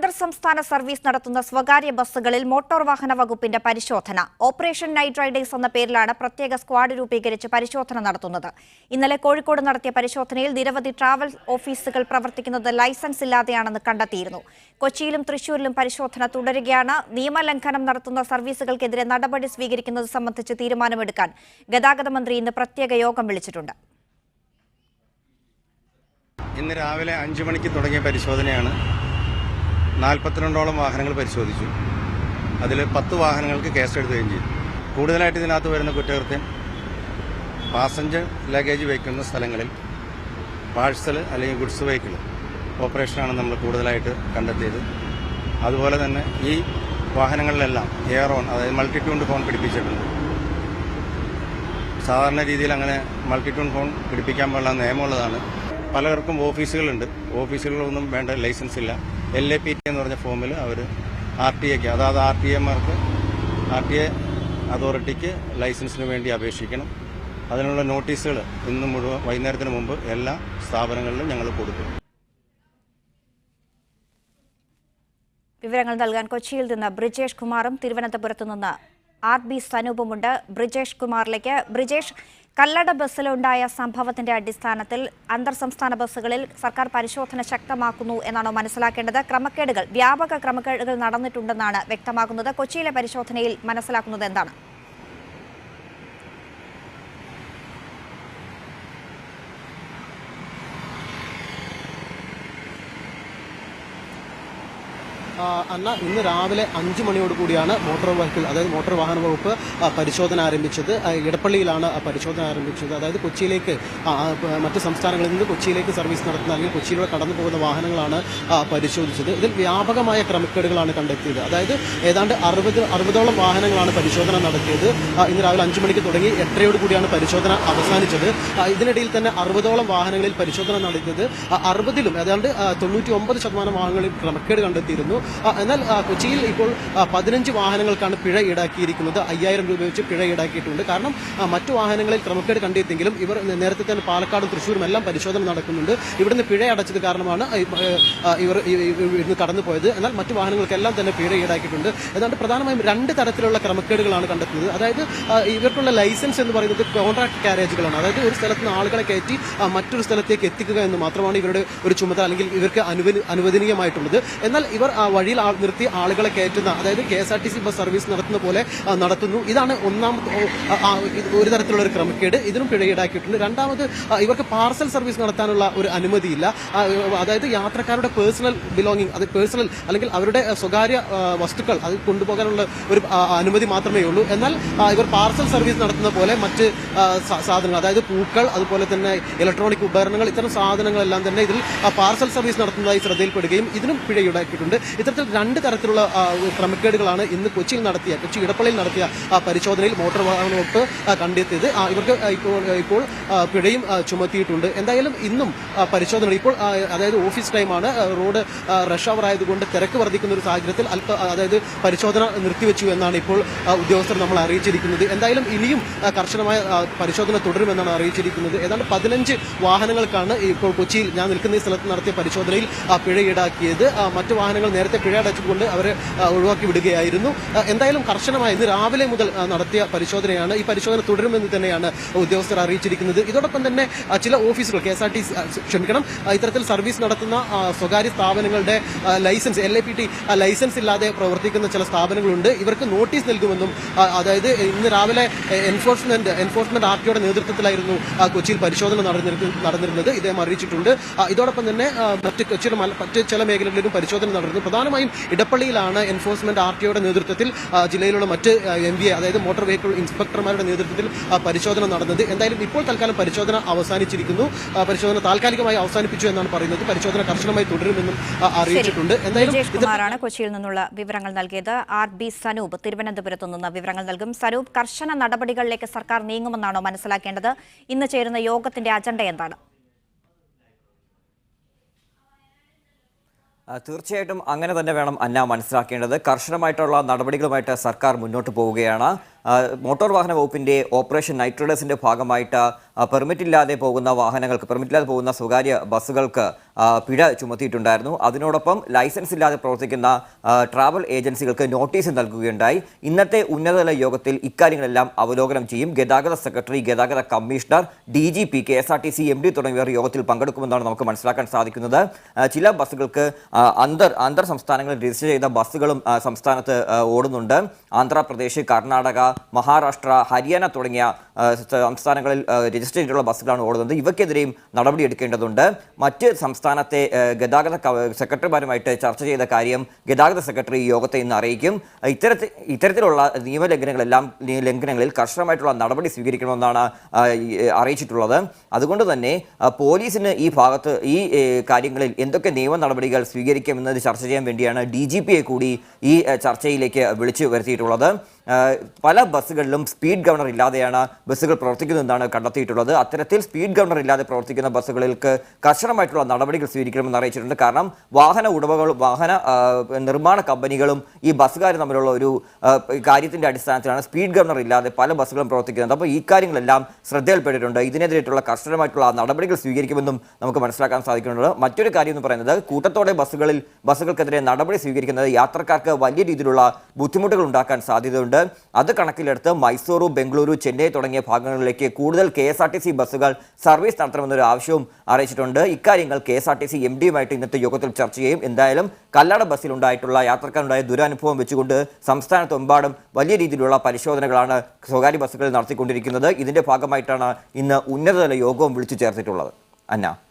അന്തർ സംസ്ഥാന സർവീസ് നടത്തുന്ന സ്വകാര്യ ബസ്സുകളിൽ മോട്ടോർ വാഹന വകുപ്പിന്റെ പരിശോധന. ഓപ്പറേഷൻ നൈറ്റ് റൈഡേഴ്സ് എന്ന പേരിലാണ് പ്രത്യേക സ്ക്വാഡ് രൂപീകരിച്ച് പരിശോധന നടത്തുന്നത്. ഇന്നലെ കോഴിക്കോട് നടത്തിയ പരിശോധനയിൽ നിരവധി ട്രാവൽ ഓഫീസുകൾ പ്രവർത്തിക്കുന്നത് ലൈസൻസ് ഇല്ലാതെയാണെന്ന് കണ്ടെത്തിയിരുന്നു. കൊച്ചിയിലും തൃശൂരിലും പരിശോധന തുടരുകയാണ്. നിയമലംഘനം നടത്തുന്ന സർവീസുകൾക്കെതിരെ നടപടി സ്വീകരിക്കുന്നത് സംബന്ധിച്ച് തീരുമാനമെടുക്കാൻ ഗതാഗത മന്ത്രി ഇന്ന് പ്രത്യേക യോഗം വിളിച്ചിട്ടുണ്ട്. ഇന്ന് രാവിലെ 5 മണിക്ക് തുടങ്ങിയ പരിശോധനയാണ്. 42ഓളം വാഹനങ്ങൾ പരിശോധിച്ചു. അതിൽ 10 വാഹനങ്ങൾക്ക് കേസെടുക്കുകയും ചെയ്തു. കൂടുതലായിട്ട് ഇതിനകത്ത് വരുന്ന കുറ്റകൃത്യം പാസഞ്ചർ ലഗേജ് വയ്ക്കുന്ന സ്ഥലങ്ങളിൽ പാഴ്സൽ അല്ലെങ്കിൽ ഗുഡ്സ് വെഹിക്കിൾ ഓപ്പറേഷനാണ് നമ്മൾ കൂടുതലായിട്ട് കണ്ടെത്തിയത്. അതുപോലെ തന്നെ ഈ വാഹനങ്ങളിലെല്ലാം എയർ ഓൺ, അതായത് മൾട്ടിറ്റ്യൂൺ ഹോൺ പിടിപ്പിച്ചിട്ടുണ്ട്. സാധാരണ രീതിയിൽ അങ്ങനെ മൾട്ടിറ്റ്യൂൺ ഹോൺ പിടിപ്പിക്കാൻ പാടുള്ള നിയമമുള്ളതാണ്. പലർക്കും ഓഫീസുകളുണ്ട്. ഓഫീസുകളിലൊന്നും വേണ്ട ലൈസൻസ് ഇല്ല. LAPT എന്ന് പറഞ്ഞ ഫോമിൽ അവർ RTA അതായത് RTA അതോറിറ്റിക്ക് ലൈസൻസിന് വേണ്ടി അപേക്ഷിക്കണം. അതിനുള്ള നോട്ടീസുകൾ ഇന്ന് മുഴുവൻ വൈകുന്നേരത്തിന് മുമ്പ് എല്ലാ സ്ഥാപനങ്ങളിലും ഞങ്ങൾ കൊടുക്കും. വിവരങ്ങൾ നൽകാൻ കൊച്ചിയിൽ നിന്ന് ബ്രിജേഷ് കുമാറും തിരുവനന്തപുരത്ത് നിന്ന് RB സനൂപുമുണ്ട്. ബ്രിജേഷ് കുമാറിലേക്ക്. ബ്രിജേഷ്, കല്ലട ബസ്സിലുണ്ടായ സംഭവത്തിന്റെ അടിസ്ഥാനത്തിൽ അന്തർ സംസ്ഥാന ബസ്സുകളിൽ സർക്കാർ പരിശോധന ശക്തമാക്കുന്നു എന്നാണോ മനസ്സിലാക്കേണ്ടത്? വ്യാപക ക്രമക്കേടുകൾ നടന്നിട്ടുണ്ടെന്നാണ് വ്യക്തമാക്കുന്നത്. കൊച്ചിയിലെ പരിശോധനയിൽ മനസ്സിലാക്കുന്നത് എന്താണ്? അല്ല, ഇന്ന് രാവിലെ 5 മണിയോട് കൂടിയാണ് മോട്ടോർ വാഹന വകുപ്പ് പരിശോധന ആരംഭിച്ചത്. ഇടപ്പള്ളിയിലാണ് പരിശോധന ആരംഭിച്ചത്. അതായത് കൊച്ചിയിലേക്ക് മറ്റ് സംസ്ഥാനങ്ങളിൽ നിന്ന് കൊച്ചിയിലേക്ക് സർവീസ് നടത്തുന്ന അല്ലെങ്കിൽ കൊച്ചിയിലൂടെ കടന്നു പോകുന്ന വാഹനങ്ങളാണ് പരിശോധിച്ചത്. ഇതിൽ വ്യാപകമായ ക്രമക്കേടുകളാണ് കണ്ടെത്തിയത്. അതായത് ഏതാണ്ട് 60ഓളം വാഹനങ്ങളാണ് പരിശോധന നടത്തിയത്. ഇന്ന് രാവിലെ 5 മണിക്ക് തുടങ്ങി 8:30 കൂടിയാണ് പരിശോധന അവസാനിച്ചത്. ഇതിനിടയിൽ തന്നെ 60ഓളം വാഹനങ്ങളിൽ പരിശോധന നടത്തിയത്. 60ലും ഏതാണ്ട് 99% വാഹനങ്ങളിൽ ക്രമക്കേട് കണ്ടെത്തിയിരുന്നു. എന്നാൽ കൊച്ചിയിൽ ഇപ്പോൾ 15 വാഹനങ്ങൾക്കാണ് പിഴ ഈടാക്കിയിരിക്കുന്നത്. 5000 രൂപ വെച്ച് പിഴ ഈടാക്കിയിട്ടുണ്ട്. കാരണം മറ്റു വാഹനങ്ങളിൽ ക്രമക്കേട് കണ്ടെത്തിയെങ്കിലും ഇവർ നേരത്തെ തന്നെ പാലക്കാടും തൃശ്ശൂരും എല്ലാം പരിശോധന നടക്കുന്നുണ്ട്. ഇവിടുന്ന് പിഴ അടച്ചത് കാരണമാണ് ഇവർ ഇവിടുന്ന് കടന്നുപോയത്. എന്നാൽ മറ്റു വാഹനങ്ങൾക്കെല്ലാം തന്നെ പിഴ ഈടാക്കിയിട്ടുണ്ട്. ഏതാണ്ട് പ്രധാനമായും 2 തരത്തിലുള്ള ക്രമക്കേടുകളാണ് കണ്ടെത്തുന്നത്. അതായത് ഇവർക്കുള്ള ലൈസൻസ് എന്ന് പറയുന്നത് കോൺട്രാക്ട് കാരേജുകളാണ്. അതായത് ഒരു സ്ഥലത്ത് നിന്ന് ആളുകളെ കയറ്റി മറ്റൊരു സ്ഥലത്തേക്ക് എത്തിക്കുക എന്ന് മാത്രമാണ് ഇവരുടെ ഒരു ചുമതല അല്ലെങ്കിൽ ഇവർക്ക് അനുവദനീയമായിട്ടുള്ളത്. എന്നാൽ ഇവർ വഴിയിൽ നിർത്തി ആളുകളെ കയറ്റുന്ന, അതായത് KSRTC ബസ് സർവീസ് നടത്തുന്ന പോലെ നടത്തുന്നു. ഇതാണ് ഒരു തരത്തിലുള്ള ഒരു ക്രമക്കേട്. ഇതിനും പിഴ ഈടാക്കിയിട്ടുണ്ട്. രണ്ടാമത്, ഇവർക്ക് പാർസൽ സർവീസ് നടത്താനുള്ള ഒരു അനുമതിയില്ല. അതായത് യാത്രക്കാരുടെ പേഴ്സണൽ ബിലോങ്ങിങ്, അത് പേഴ്സണൽ അല്ലെങ്കിൽ അവരുടെ സ്വകാര്യ വസ്തുക്കൾ അത് കൊണ്ടുപോകാനുള്ള ഒരു അനുമതി മാത്രമേ ഉള്ളൂ. എന്നാൽ ഇവർ പാർസൽ സർവീസ് നടത്തുന്ന പോലെ മറ്റ് സാധനങ്ങൾ, അതായത് പൂക്കൾ, അതുപോലെ തന്നെ ഇലക്ട്രോണിക് ഉപകരണങ്ങൾ, ഇത്തരം സാധനങ്ങളെല്ലാം തന്നെ ഇതിൽ പാർസൽ സർവീസ് നടത്തുന്നതായി ശ്രദ്ധയിൽപ്പെടുകയും ഇതിനും പിഴ ഈടാക്കിയിട്ടുണ്ട്. ഇത്തരത്തിൽ 2 തരത്തിലുള്ള ക്രമക്കേടുകളാണ് ഇന്ന് കൊച്ചി ഇടപ്പള്ളിയിൽ നടത്തിയ പരിശോധനയിൽ മോട്ടോർ വാഹന വകുപ്പ് കണ്ടെത്തിയത്. ഇവർക്ക് ഇപ്പോൾ പിഴയും ചുമത്തിയിട്ടുണ്ട്. എന്തായാലും ഇന്നും പരിശോധന ഇപ്പോൾ അതായത് ഓഫീസ് ടൈമാണ്. റോഡ് റഷ് അവർ ആയതുകൊണ്ട് തിരക്ക് വർദ്ധിക്കുന്ന ഒരു സാഹചര്യത്തിൽ അതായത് പരിശോധന നിർത്തിവെച്ചു എന്നാണ് ഇപ്പോൾ ഉദ്യോഗസ്ഥർ നമ്മൾ അറിയിച്ചിരിക്കുന്നത്. എന്തായാലും ഇനിയും കർശനമായ പരിശോധന തുടരുമെന്നാണ് അറിയിച്ചിരിക്കുന്നത്. ഏതാണ്ട് 15 വാഹനങ്ങൾക്കാണ് ഇപ്പോൾ കൊച്ചിയിൽ ഞാൻ നിൽക്കുന്ന ഈ സ്ഥലത്ത് നടത്തിയ പരിശോധനയിൽ പിഴ ഈടാക്കിയത്. മറ്റു വാഹനങ്ങൾ നേരത്തെ പിഴ അടച്ചുകൊണ്ട് അവരെ ഒഴിവാക്കി വിടുകയായിരുന്നു. എന്തായാലും കർശനമായി ഇന്ന് രാവിലെ മുതൽ നടത്തിയ പരിശോധനയാണ്. ഈ പരിശോധന തുടരുമെന്ന് തന്നെയാണ് ഉദ്യോഗസ്ഥർ അറിയിച്ചിരിക്കുന്നത്. ഇതോടൊപ്പം തന്നെ ചില ഓഫീസുകൾ ഇത്തരത്തിൽ സർവീസ് നടത്തുന്ന സ്വകാര്യ സ്ഥാപനങ്ങളുടെ ലൈസൻസ് LAPT ലൈസൻസ് ഇല്ലാതെ പ്രവർത്തിക്കുന്ന ചില സ്ഥാപനങ്ങളുണ്ട്. ഇവർക്ക് നോട്ടീസ് നൽകുമെന്നും, അതായത് ഇന്ന് രാവിലെ എൻഫോഴ്സ്മെന്റ് RTOയുടെ നേതൃത്വത്തിലായിരുന്നു കൊച്ചിയിൽ പരിശോധന നടന്നിരുന്നത്. ഇദ്ദേഹം അറിയിച്ചിട്ടുണ്ട്. ഇതോടൊപ്പം തന്നെ മറ്റ് ചില മേഖലകളിലും പരിശോധന നടന്നു. പ്രധാനമായും ഇടപ്പള്ളിയിലാണ് എൻഫോഴ്സ്മെന്റ് RTOയുടെ നേതൃത്വത്തിൽ ജില്ലയിലുള്ള മറ്റ് MVA, അതായത് മോട്ടോർ വെഹിക്കിൾ ഇൻസ്പെക്ടർമാരുടെ നേതൃത്വത്തിൽ പരിശോധന നടന്നത്. എന്തായാലും ഇപ്പോൾ തൽക്കാലം പരിശോധന അവസാനിച്ചിരിക്കുന്നു. പരിശോധന താൽക്കാലികമായി അവസാനിപ്പിച്ചു എന്നാണ് പറയുന്നത്. പരിശോധന കർശനമായി തുടരുമെന്നും അറിയിച്ചിട്ടുണ്ട്. എന്തായാലും കൊച്ചിയിൽ നിന്നുള്ള വിവരങ്ങൾ നൽകിയത് RB സനൂപ് തിരുവനന്തപുരത്തു നിന്ന് വിവരങ്ങൾ നൽകും. സനൂപ്, കർശന നടപടികളിലേക്ക് സർക്കാർ നീങ്ങുമെന്നാണോ മനസ്സിലാക്കേണ്ടത്? ഇന്ന് ചേരുന്ന യോഗത്തിന്റെ അജണ്ട എന്താണ്? തീർച്ചയായിട്ടും അങ്ങനെ തന്നെ വേണം അന്ന മനസ്സിലാക്കേണ്ടത്. കർശനമായിട്ടുള്ള നടപടികളുമായിട്ട് സർക്കാർ മുന്നോട്ട് പോവുകയാണ്. മോട്ടോർ വാഹന വകുപ്പിൻ്റെ ഓപ്പറേഷൻ നൈറ്റ് റൈഡേഴ്സിൻ്റെ ഭാഗമായിട്ട് പെർമിറ്റില്ലാതെ പോകുന്ന സ്വകാര്യ ബസ്സുകൾക്ക് പിഴ ചുമത്തിയിട്ടുണ്ടായിരുന്നു. അതിനോടൊപ്പം ലൈസൻസ് ഇല്ലാതെ പ്രവർത്തിക്കുന്ന ട്രാവൽ ഏജൻസികൾക്ക് നോട്ടീസ് നൽകുകയുണ്ടായി. ഇന്നത്തെ ഉന്നതതല യോഗത്തിൽ ഇക്കാര്യങ്ങളെല്ലാം അവലോകനം ചെയ്യും. ഗതാഗത സെക്രട്ടറി, ഗതാഗത കമ്മീഷണർ, DGP, KSRTC MD തുടങ്ങിയവർ യോഗത്തിൽ പങ്കെടുക്കുമെന്നാണ് നമുക്ക് മനസ്സിലാക്കാൻ സാധിക്കുന്നത്. ചില ബസ്സുകൾക്ക് അന്തർ സംസ്ഥാനങ്ങളിൽ രജിസ്റ്റർ ചെയ്ത ബസ്സുകളും സംസ്ഥാനത്ത് ഓടുന്നുണ്ട്. ആന്ധ്രാപ്രദേശ്, കർണാടക, മഹാരാഷ്ട്ര, ഹരിയാന തുടങ്ങിയ സംസ്ഥാനങ്ങളിൽ രജിസ്റ്റർ ചെയ്തിട്ടുള്ള ബസ്സുകളാണ് ഓടുന്നത്. ഇവയ്ക്കെതിരെയും നടപടിയെടുക്കേണ്ടതുണ്ട്. മറ്റ് സംസ്ഥാനത്തെ ഗതാഗത സെക്രട്ടറിമാരുമായിട്ട് ചർച്ച ചെയ്ത കാര്യം ഗതാഗത സെക്രട്ടറി യോഗത്തെ ഇന്ന് അറിയിക്കും. ഇത്തരത്തിലുള്ള ലംഘനങ്ങളിൽ കർശനമായിട്ടുള്ള നടപടി സ്വീകരിക്കണമെന്നാണ് അറിയിച്ചിട്ടുള്ളത്. അതുകൊണ്ട് തന്നെ പോലീസിന് ഈ ഭാഗത്ത് ഈ കാര്യങ്ങളിൽ എന്തൊക്കെ നിയമ നടപടികൾ സ്വീകരിക്കുമെന്നത് ചർച്ച ചെയ്യാൻ വേണ്ടിയാണ് DGPയെ കൂടി ഈ ചർച്ചയിലേക്ക് വിളിച്ചു വരുത്തിയിട്ടുള്ളത്. പല ബസ്സുകളിലും സ്പീഡ് ഗവർണർ ഇല്ലാതെയാണ് ബസ്സുകൾ പ്രവർത്തിക്കുന്നതെന്നാണ് കണ്ടെത്തിയിട്ടുള്ളത്. അത്തരത്തിൽ സ്പീഡ് ഗവർണർ ഇല്ലാതെ പ്രവർത്തിക്കുന്ന ബസ്സുകൾക്ക് കർശനമായിട്ടുള്ള നടപടികൾ സ്വീകരിക്കണമെന്ന് അറിയിച്ചിട്ടുണ്ട്. കാരണം വാഹന ഉടമകളും നിർമ്മാണ കമ്പനികളും ഈ ബസ്സുകാരും തമ്മിലുള്ള ഒരു കാര്യത്തിൻ്റെ അടിസ്ഥാനത്തിലാണ് സ്പീഡ് ഗവർണർ ഇല്ലാതെ പല ബസ്സുകളും പ്രവർത്തിക്കുന്നത്. അപ്പോൾ ഈ കാര്യങ്ങളെല്ലാം ശ്രദ്ധയിൽപ്പെട്ടിട്ടുണ്ട്. ഇതിനെതിരായിട്ടുള്ള കർശനമായിട്ടുള്ള നടപടികൾ സ്വീകരിക്കുമെന്നും നമുക്ക് മനസ്സിലാക്കാൻ സാധിക്കുന്നുണ്ട്. മറ്റൊരു കാര്യം എന്ന് പറയുന്നത്, കൂട്ടത്തോടെ ബസ്സുകൾക്കെതിരെ നടപടി സ്വീകരിക്കുന്നത് യാത്രക്കാർക്ക് വലിയ രീതിയിലുള്ള ബുദ്ധിമുട്ടുകൾ ഉണ്ടാക്കാൻ സാധ്യതയുണ്ട്. അത് കണക്കിലെടുത്ത് മൈസൂരു, ബംഗളൂരു, ചെന്നൈ തുടങ്ങിയ ഭാഗങ്ങളിലേക്ക് കൂടുതൽ KSRTC ബസ്സുകൾ സർവീസ് നടത്തണമെന്നൊരു ആവശ്യവും അറിയിച്ചിട്ടുണ്ട്. ഇക്കാര്യങ്ങൾ KSRTC MDയുമായിട്ട് ഇന്നത്തെ യോഗത്തിൽ ചർച്ച ചെയ്യും. എന്തായാലും കല്ലട ബസ്സിലുണ്ടായിട്ടുള്ള യാത്രക്കാരുണ്ടായ ദുരനുഭവം വെച്ചുകൊണ്ട് സംസ്ഥാനത്തെമ്പാടും വലിയ രീതിയിലുള്ള പരിശോധനകളാണ് സ്വകാര്യ ബസ്സുകളിൽ നടത്തിക്കൊണ്ടിരിക്കുന്നത്. ഇതിന്റെ ഭാഗമായിട്ടാണ് ഇന്ന് ഉന്നതതല യോഗവും വിളിച്ചു ചേർത്തിട്ടുള്ളത്. അന്ന.